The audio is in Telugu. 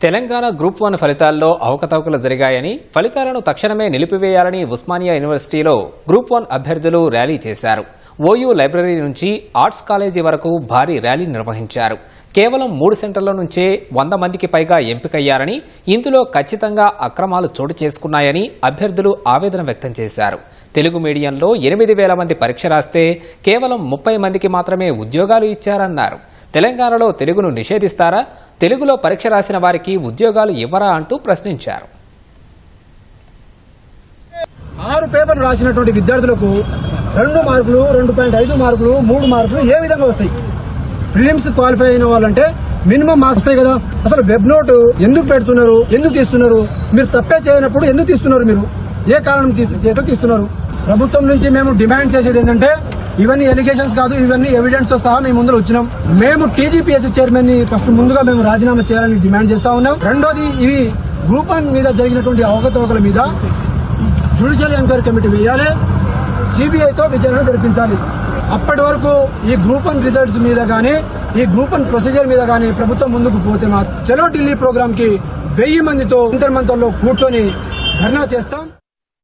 తెలంగాణ గ్రూప్ 1 ఫలితాల్లో అవకతవకలు జరిగాయని, ఫలితాలను తక్షణమే నిలిపివేయాలని ఉస్మానియా యూనివర్సిటీలో గ్రూప్ 1 అభ్యర్థులు ర్యాలీ చేశారు. ఓయూ లైబ్రరీ నుంచి ఆర్ట్స్ కాలేజీ వరకు భారీ ర్యాలీ నిర్వహించారు. కేవలం 3 సెంటర్ల నుంచే 100 మందికి పైగా ఎంపికయ్యారని, ఇందులో ఖచ్చితంగా అక్రమాలు చోటు చేసుకున్నాయని అభ్యర్థులు ఆవేదన వ్యక్తం చేశారు. తెలుగు మీడియంలో 8,000 మంది పరీక్ష రాస్తే కేవలం 30 మందికి మాత్రమే ఉద్యోగాలు ఇచ్చారన్నారు. తెలంగాణలో తెలుగును నిషేధిస్తారా? తెలుగులో పరీక్ష రాసిన వారికి ఉద్యోగాలు ఇవ్వరా అంటూ ప్రశ్నించారు. 6 పేపర్లు రాసినటువంటి విద్యార్థులకు 2 మార్కులు, 2.5 మార్కులు, 3 మార్కులు ఏ విధంగా వస్తాయి? ప్రిలిమ్స్ క్వాలిఫై అయిన వాళ్ళంటే మినిమం మార్క్స్ వస్తాయి కదా. అసలు వెబ్ నోట్ ఎందుకు పెడుతున్నారు? ఎందుకు తీస్తున్నారు? మీరు తప్పే చేయనప్పుడు ఎందుకు తీస్తున్నారు? మీరు ఏ కారణం చేత తీస్తున్నారు? ప్రభుత్వం నుంచి మేము డిమాండ్ చేసేది ఏంటంటే, ఇవన్నీ ఎలిగేషన్స్ కాదు, ఇవన్నీ ఎవిడెన్స్ తో సహా మేము ముందు వచ్చినాం. మేము టీజీపీఎస్సీ చైర్మన్ ని ఫస్ట్ ముందుగా మేము రాజీనామా చేయాలని డిమాండ్ చేస్తా ఉన్నాం. రెండోది, ఇవి గ్రూప్ 1 మీద జరిగినటువంటి అవకతవకల మీద జ్యుడిషియల్ ఎంక్వైరీ కమిటీ వేయాలి, సిబిఐతో విచారణ జరిపించాలి. అప్పటి వరకు ఈ గ్రూప్ 1 రిజల్ట్స్ మీద గానీ, ఈ గ్రూప్ 1 ప్రొసీజర్ మీద గానీ ప్రభుత్వం ముందుకు పోతే చలో ఢిల్లీ ప్రోగ్రామ్ కి 1000 మందితో ఇంతర్మంతర్లో కూర్చొని ధర్నా చేస్తాం.